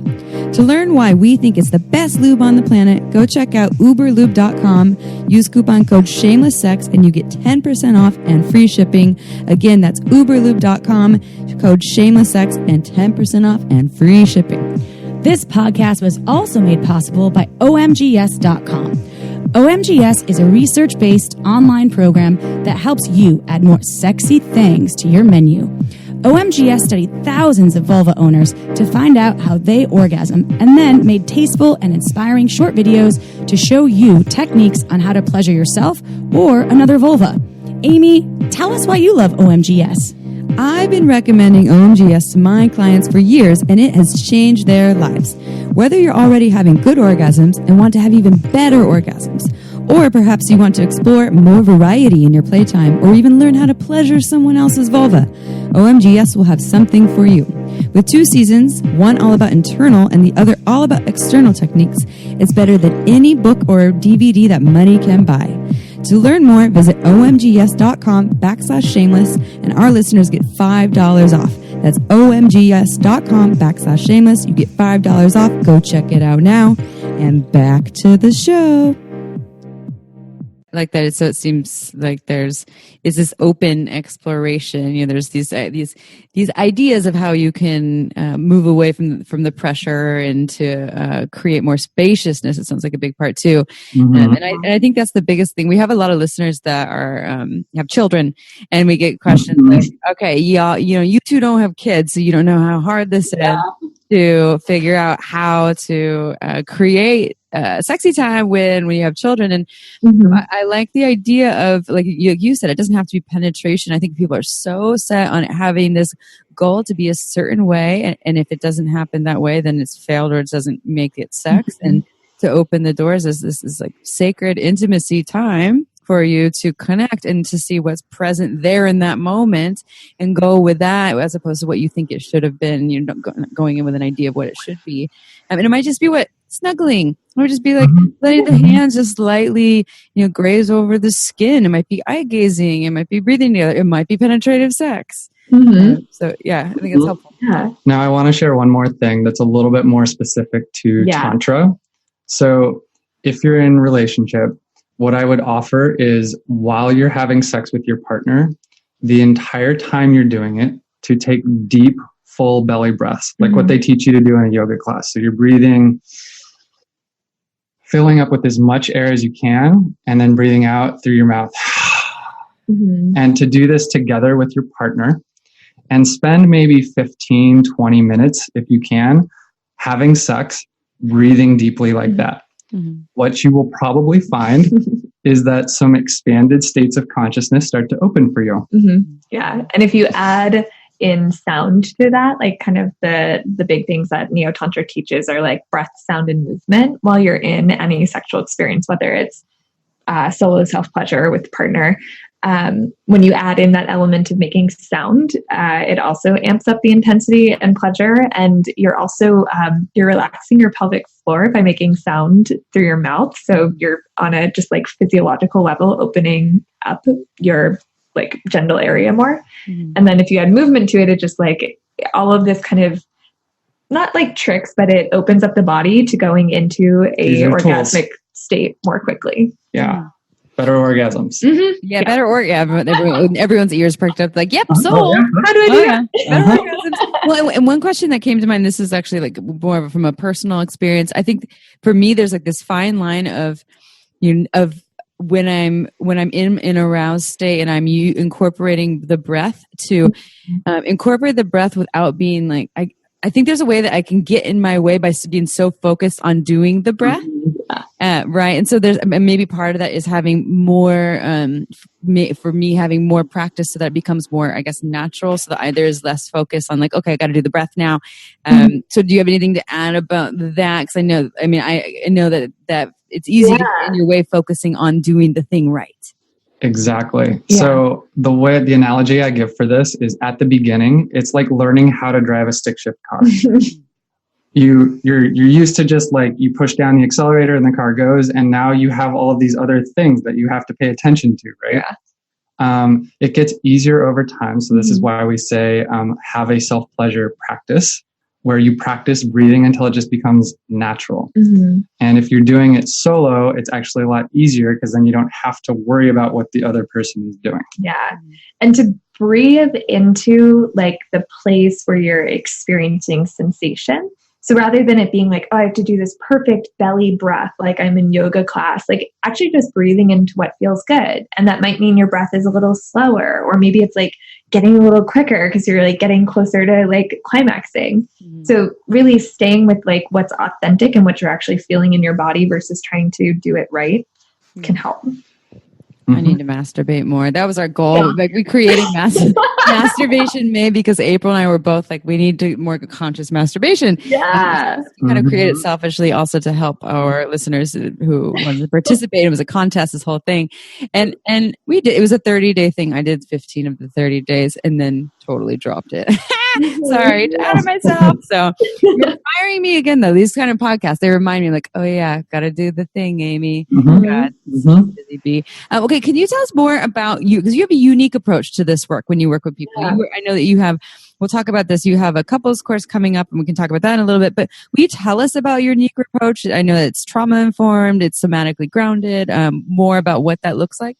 [SPEAKER 1] To learn why we think it's the best lube on the planet, go check out uberlube.com. Use coupon code SHAMELESSSEX and you get 10% off and free shipping. Again, that's uberlube.com, code SHAMELESSSEX and 10% off and free shipping.
[SPEAKER 2] This podcast was also made possible by omgs.com. OMGS is a research-based online program that helps you add more sexy things to your menu. OMGS studied thousands of vulva owners to find out how they orgasm and then made tasteful and inspiring short videos to show you techniques on how to pleasure yourself or another vulva. Amy, tell us why you love OMGS.
[SPEAKER 1] I've been recommending OMGS to my clients for years, and it has changed their lives. Whether you're already having good orgasms and want to have even better orgasms, or perhaps you want to explore more variety in your playtime, or even learn how to pleasure someone else's vulva, OMGS will have something for you. With 2 seasons, one all about internal and the other all about external techniques, it's better than any book or DVD that money can buy. To learn more, visit omgs.com/shameless, and our listeners get $5 off. That's omgs.com/shameless. You get $5 off. Go check it out now. And back to the show. Like that, so it seems like is this open exploration. You know, there's these ideas of how you can move away from the pressure and to create more spaciousness. It sounds like a big part too, and I think that's the biggest thing. We have a lot of listeners that are have children, and we get questions like, "Okay, y'all, you two don't have kids, so you don't know how hard this is to figure out how to create." Sexy time when you have children. And I like the idea of, like you said, it doesn't have to be penetration. I think people are so set on having this goal to be a certain way. And if it doesn't happen that way, then it's failed or it doesn't make it sex. And to open the doors as this is like sacred intimacy time for you to connect and to see what's present there in that moment and go with that as opposed to what you think it should have been. You're not going in with an idea of what it should be. And it might just be snuggling. It might just be like letting the hands just lightly, graze over the skin. It might be eye gazing. It might be breathing together. It might be penetrative sex. So yeah, I think it's helpful.
[SPEAKER 8] Yeah.
[SPEAKER 7] Now I want to share one more thing that's a little bit more specific to Tantra. So if you're in relationship, what I would offer is while you're having sex with your partner, the entire time you're doing it, to take deep, full belly breaths, like what they teach you to do in a yoga class. So you're breathing, filling up with as much air as you can, and then breathing out through your mouth. And to do this together with your partner and spend maybe 15, 20 minutes, if you can, having sex, breathing deeply like that. What you will probably find is that some expanded states of consciousness start to open for you.
[SPEAKER 8] Yeah. And if you add in sound to that, like kind of the big things that Neo-Tantra teaches are like breath, sound, and movement while you're in any sexual experience, whether it's solo self-pleasure with partner. When you add in that element of making sound, it also amps up the intensity and pleasure. And you're also, you're relaxing your pelvic floor by making sound through your mouth. So you're on a just like physiological level, opening up your like genital area more. And then if you add movement to it, it just like all of this kind of, not like tricks, but it opens up the body to going into a orgasmic state more quickly.
[SPEAKER 7] Yeah. Better orgasms.
[SPEAKER 1] Yeah, better everyone's ears perked up like, yep, so
[SPEAKER 8] how do I do that?
[SPEAKER 1] Better orgasms. Well, and one question that came to mind, this is actually like more from a personal experience. I think for me, there's like this fine line of when I'm in an aroused state and I'm incorporating the breath to incorporate the breath without being like, I think there's a way that I can get in my way by being so focused on doing the breath. Right. And so there's maybe part of that is having more, for me, having more practice so that it becomes more, I guess, natural, so that there's less focus on like, okay, I got to do the breath now. So do you have anything to add about that? Because I know that it's easy to get in your way focusing on doing the thing right.
[SPEAKER 7] Exactly. Yeah. So the analogy I give for this is at the beginning, it's like learning how to drive a stick shift car. You're used to just like you push down the accelerator and the car goes, and now you have all of these other things that you have to pay attention to, right? Yeah. It gets easier over time. So this is why we say have a self-pleasure practice where you practice breathing until it just becomes natural. And if you're doing it solo, it's actually a lot easier because then you don't have to worry about what the other person is doing.
[SPEAKER 8] Yeah. And to breathe into like the place where you're experiencing sensation. So rather than it being like, oh, I have to do this perfect belly breath, like I'm in yoga class, like actually just breathing into what feels good. And that might mean your breath is a little slower, or maybe it's like getting a little quicker because you're like getting closer to like climaxing. So really staying with like what's authentic and what you're actually feeling in your body versus trying to do it right can help.
[SPEAKER 1] I need to masturbate more. That was our goal. Yeah. Like we created Masturbation May because April and I were both like, we need to more conscious masturbation.
[SPEAKER 8] Yeah.
[SPEAKER 1] Kind of created selfishly also to help our listeners who wanted to participate. It was a contest, this whole thing. And we did, it was a 30-day thing. I did 15 of the 30 days and then totally dropped it. Sorry, out of myself. So you're inspiring me again, though. These kind of podcasts, they remind me like, oh yeah, got to do the thing, Amy. God, busy bee. Okay, can you tell us more about you? Because you have a unique approach to this work when you work with people. Yeah. I know that you have, we'll talk about this. You have a couples course coming up and we can talk about that in a little bit, but will you tell us about your unique approach? I know that it's trauma informed, it's somatically grounded, more about what that looks like.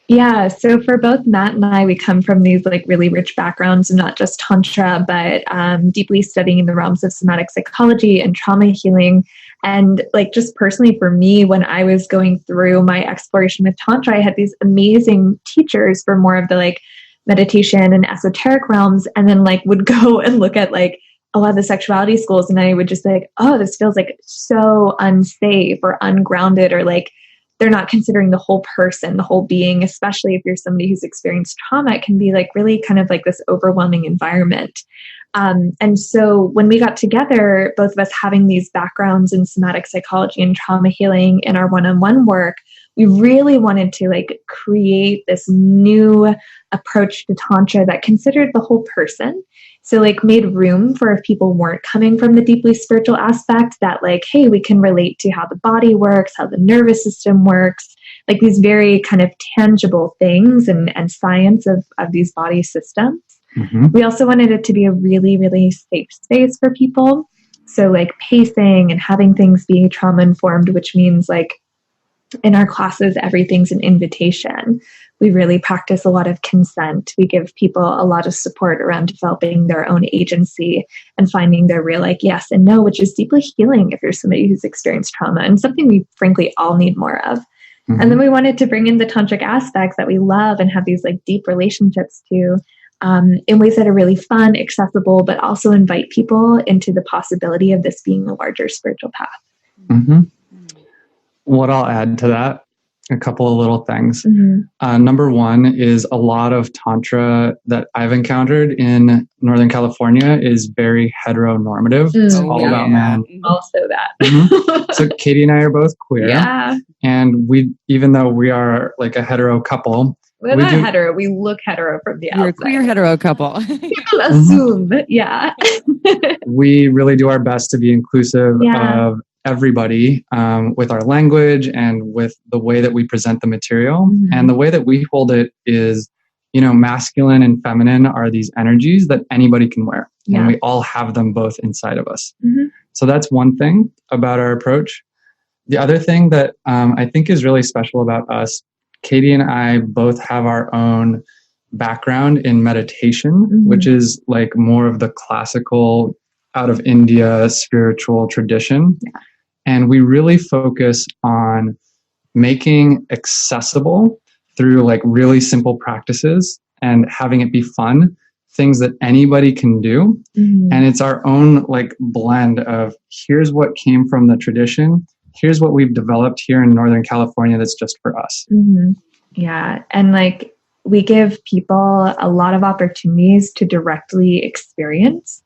[SPEAKER 8] Yeah. So for both Matt and I, we come from these like really rich backgrounds, and not just Tantra, but deeply studying in the realms of somatic psychology and trauma healing. And like just personally for me, when I was going through my exploration with Tantra, I had these amazing teachers for more of the like meditation and esoteric realms, and then like would go and look at like a lot of the sexuality schools. And I would just like, oh, this feels like so unsafe or ungrounded, or like they're not considering the whole person, the whole being, especially if you're somebody who's experienced trauma. It can be like really kind of like this overwhelming environment. And so when we got together, both of us having these backgrounds in somatic psychology and trauma healing in our one-on-one work, we really wanted to like create this new approach to Tantra that considered the whole person. So like made room for if people weren't coming from the deeply spiritual aspect, that like, hey, we can relate to how the body works, how the nervous system works, like these very kind of tangible things and science of these body systems.
[SPEAKER 7] Mm-hmm.
[SPEAKER 8] We also wanted it to be a really, really safe space for people. So like pacing and having things be trauma informed, which means like in our classes, everything's an invitation. We really practice a lot of consent. We give people a lot of support around developing their own agency and finding their real like yes and no, which is deeply healing if you're somebody who's experienced trauma and something we frankly all need more of. Mm-hmm. And then we wanted to bring in the tantric aspects that we love and have these like deep relationships to in ways that are really fun, accessible, but also invite people into the possibility of this being a larger spiritual path.
[SPEAKER 7] Mm-hmm. What I'll add to that, a couple of little things.
[SPEAKER 8] Mm-hmm.
[SPEAKER 7] Number one is a lot of Tantra that I've encountered in Northern California is very heteronormative. It's all about men.
[SPEAKER 8] Also that.
[SPEAKER 7] Mm-hmm. So Caity and I are both queer.
[SPEAKER 8] Yeah.
[SPEAKER 7] And we, even though we are like a hetero couple,
[SPEAKER 8] we're not hetero. We look hetero from the outside.
[SPEAKER 1] You're a queer hetero couple.
[SPEAKER 8] People assume, yeah.
[SPEAKER 7] We really do our best to be inclusive of everybody with our language and with the way that we present the material.
[SPEAKER 8] Mm-hmm.
[SPEAKER 7] And the way that we hold it is, you know, masculine and feminine are these energies that anybody can wear. Yeah. And we all have them both inside of us.
[SPEAKER 8] Mm-hmm.
[SPEAKER 7] So that's one thing about our approach. The other thing that I think is really special about us, Caity and I both have our own background in meditation, mm-hmm. which is like more of the classical out of India spiritual tradition.
[SPEAKER 8] Yeah.
[SPEAKER 7] And we really focus on making accessible through like really simple practices and having it be fun, things that anybody can do.
[SPEAKER 8] Mm-hmm.
[SPEAKER 7] And it's our own like blend of here's what came from the tradition. Here's what we've developed here in Northern California that's just for us.
[SPEAKER 8] Mm-hmm. Yeah. And like we give people a lot of opportunities to directly experience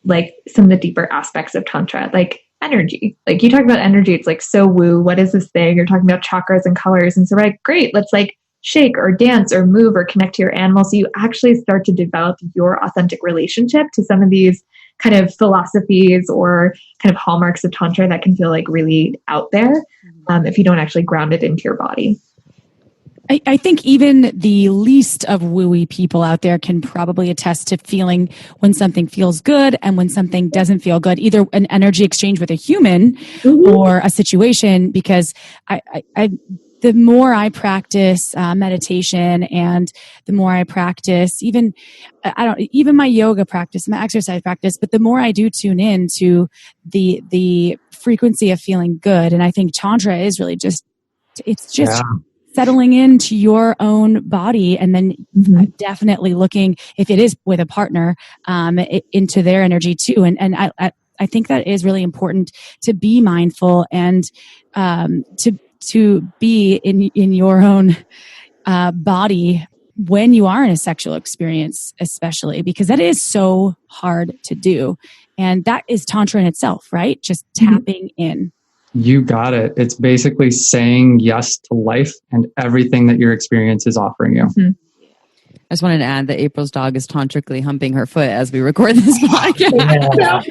[SPEAKER 8] like some of the deeper aspects of Tantra, like energy. Like you talk about energy, it's like so woo. What is this thing? You're talking about chakras and colors. And so we're like, great, let's like shake or dance or move or connect to your animal. So you actually start to develop your authentic relationship to some of these kind of philosophies or kind of hallmarks of Tantra that can feel like really out there if you don't actually ground it into your body.
[SPEAKER 2] I think even the least of wooey people out there can probably attest to feeling when something feels good and when something doesn't feel good, either an energy exchange with a human mm-hmm. or a situation, because the more I practice meditation and the more I practice even my yoga practice, my exercise practice, but the more I do tune in to the frequency of feeling good. And I think Tantra is really it's just settling into your own body, and then mm-hmm. definitely looking, if it is with a partner, into their energy too. And I think that is really important to be mindful and to be in your own body when you are in a sexual experience, especially because that is so hard to do. And that is Tantra in itself, right? Just tapping in.
[SPEAKER 7] You got it. It's basically saying yes to life and everything that your experience is offering you.
[SPEAKER 8] Mm-hmm.
[SPEAKER 1] I just wanted to add that April's dog is tantrically humping her foot as we record this podcast.
[SPEAKER 8] Yeah.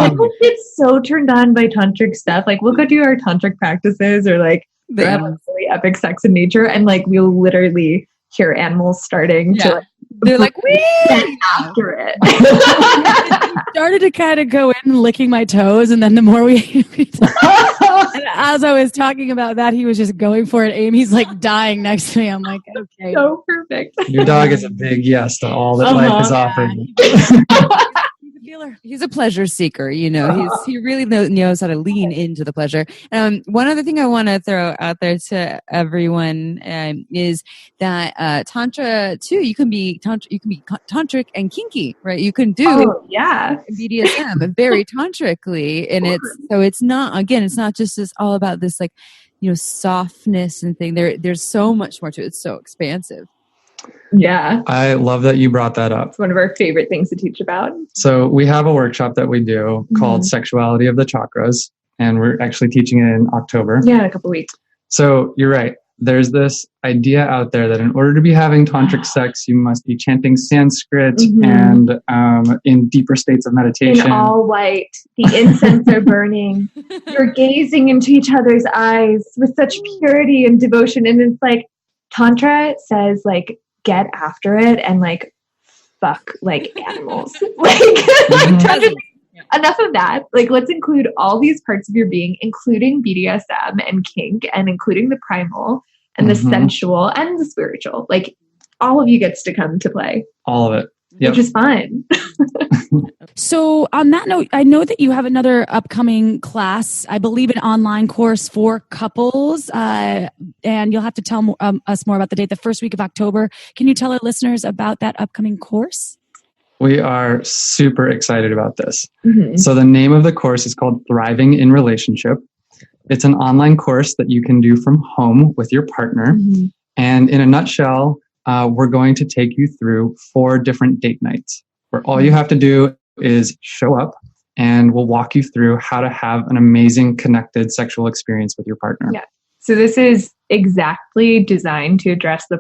[SPEAKER 8] April gets so turned on by tantric stuff. Like we'll go do our tantric practices or like have like really epic sex in nature, and like we'll literally hear animals starting to like,
[SPEAKER 1] they're like wee
[SPEAKER 8] after it.
[SPEAKER 2] Started to kind of go in licking my toes, and then the more and as I was talking about that, he was just going for it. Amy's like dying next to me. I'm like, okay,
[SPEAKER 8] so perfect.
[SPEAKER 7] Your dog is a big yes to all that life is offering.
[SPEAKER 1] He's a pleasure seeker, you know. He really knows how to lean into the pleasure. One other thing I want to throw out there to everyone is that Tantra too. You can be tantric and kinky, right? You can do BDSM very tantrically, and it's not just this all about this like, you know, softness and thing. There's so much more to it. It's so expansive.
[SPEAKER 8] Yeah.
[SPEAKER 7] I love that you brought that up.
[SPEAKER 8] It's one of our favorite things to teach about.
[SPEAKER 7] So we have a workshop that we do called Sexuality of the Chakras, and we're actually teaching it in October.
[SPEAKER 8] Yeah, in a couple weeks.
[SPEAKER 7] So you're right. There's this idea out there that in order to be having tantric sex, you must be chanting Sanskrit and in deeper states of meditation.
[SPEAKER 8] In all white, the incense are burning. You're gazing into each other's eyes with such purity and devotion. And it's like, Tantra says, like, get after it and, like, fuck like animals. Tantra, enough of that. Like, let's include all these parts of your being, including BDSM and kink, and including the primal and the sensual and the spiritual. Like, all of you gets to come to play.
[SPEAKER 7] All of it. Yep.
[SPEAKER 8] Which is fun.
[SPEAKER 2] So on that note, I know that you have another upcoming class, I believe an online course for couples, and you'll have to tell us more about the date, the first week of October. Can you tell our listeners about that upcoming course?
[SPEAKER 7] We are super excited about this. So the name of the course is called Thriving in Relationship. It's an online course that you can do from home with your partner. And in a nutshell, we're going to take you through 4 different date nights where all you have to do is show up, and we'll walk you through how to have an amazing connected sexual experience with your partner.
[SPEAKER 8] Yeah. So this is exactly designed to address the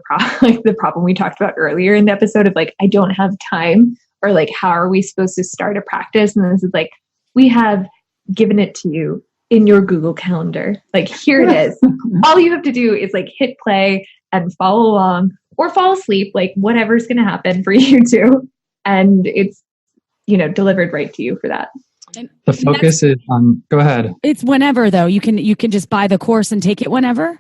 [SPEAKER 8] problem we talked about earlier in the episode of, like, I don't have time, or like, how are we supposed to start a practice? And this is like, we have given it to you in your Google Calendar. Like, here it is. All you have to do is, like, hit play and follow along or fall asleep, like, whatever's going to happen for you two. And it's, delivered right to you for that.
[SPEAKER 7] The focus is on, go ahead.
[SPEAKER 2] It's whenever, though. You can just buy the course and take it whenever.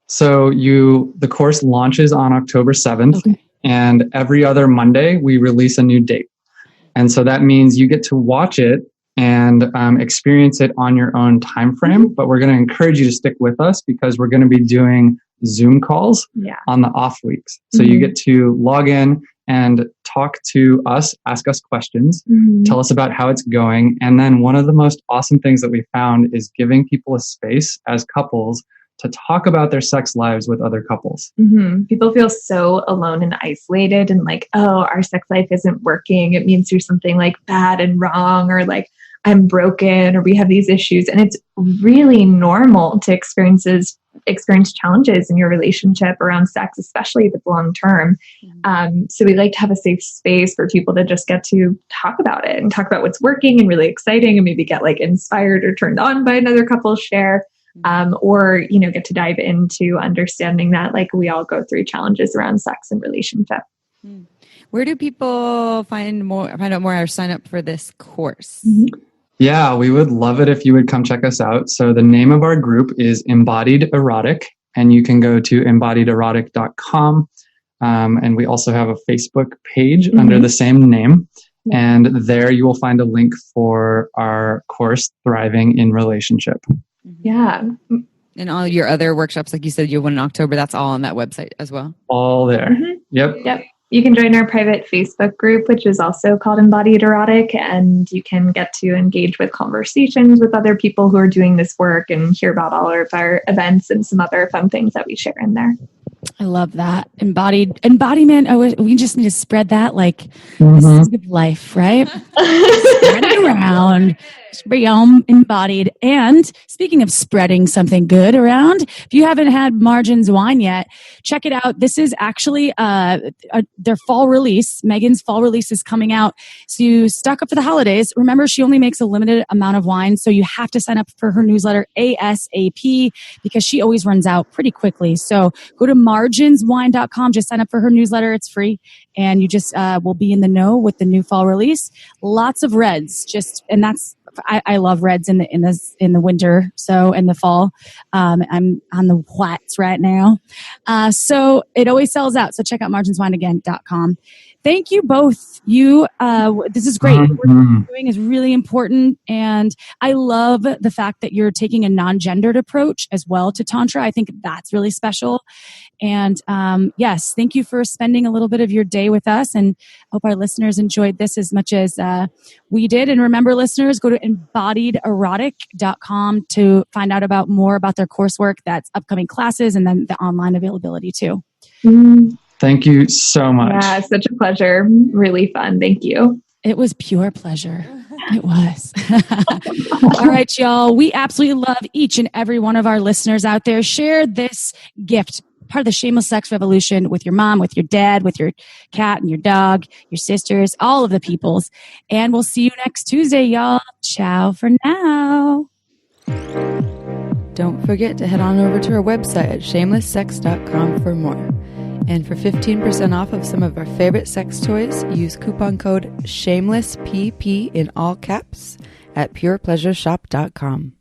[SPEAKER 7] So the course launches on October 7th, and every other Monday we release a new date. And so that means you get to watch it and experience it on your own time frame. But we're going to encourage you to stick with us, because we're going to be doing Zoom calls on the off weeks. So you get to log in and talk to us, ask us questions, tell us about how it's going. And then one of the most awesome things that we found is giving people a space as couples to talk about their sex lives with other couples.
[SPEAKER 8] People feel so alone and isolated, and like, oh, our sex life isn't working. It means there's something, like, bad and wrong, or like, I'm broken, or we have these issues. And it's really normal to experience challenges in your relationship around sex, especially if it's long term. So we like to have a safe space for people to just get to talk about it and talk about what's working and really exciting, and maybe get, like, inspired or turned on by another couple's share. Or, get to dive into understanding that, like, we all go through challenges around sex and relationship.
[SPEAKER 1] Where do people find out more or sign up for this course?
[SPEAKER 7] Yeah, we would love it if you would come check us out. So the name of our group is Embodied Erotic, and you can go to embodiederotic.com. And we also have a Facebook page under the same name. And there you will find a link for our course, Thriving in Relationship.
[SPEAKER 8] Yeah.
[SPEAKER 1] And all your other workshops, like you said, you have one in October, that's all on that website as well?
[SPEAKER 7] All there. Yep.
[SPEAKER 8] You can join our private Facebook group, which is also called Embodied Erotic, and you can get to engage with conversations with other people who are doing this work and hear about all of our events and some other fun things that we share in there.
[SPEAKER 2] I love that. Embodiment. Oh, we just need to spread that, like, this is good life, right? Spread it around. Be embodied. And speaking of spreading something good around, if you haven't had Margins wine yet, check it out. This is actually their fall release. Megan's fall release is coming out. So you stock up for the holidays. Remember, she only makes a limited amount of wine, so you have to sign up for her newsletter ASAP, because she always runs out pretty quickly. So go to marginswine.com. Just sign up for her newsletter. It's free. And you just will be in the know with the new fall release. Lots of reds. And that's, I love reds in the winter. So in the fall, I'm on the whites right now. So it always sells out. So check out marginswineagain.com. Thank you both. This is great. What you're doing is really important. And I love the fact that you're taking a non-gendered approach as well to Tantra. I think that's really special. And yes, thank you for spending a little bit of your day with us. And I hope our listeners enjoyed this as much as we did. And remember, listeners, go to embodiederotic.com to find out more about their coursework, that's upcoming classes, and then the online availability too.
[SPEAKER 7] Thank you so much.
[SPEAKER 8] Yeah, such a pleasure. Really fun. Thank you.
[SPEAKER 2] It was pure pleasure. It was. All right, y'all. We absolutely love each and every one of our listeners out there. Share this gift, part of the shameless sex revolution, with your mom, with your dad, with your cat and your dog, your sisters, all of the peoples. And we'll see you next Tuesday, y'all. Ciao for now.
[SPEAKER 1] Don't forget to head on over to our website at shamelesssex.com for more. And for 15% off of some of our favorite sex toys, use coupon code SHAMELESSPP in all caps at purepleasureshop.com.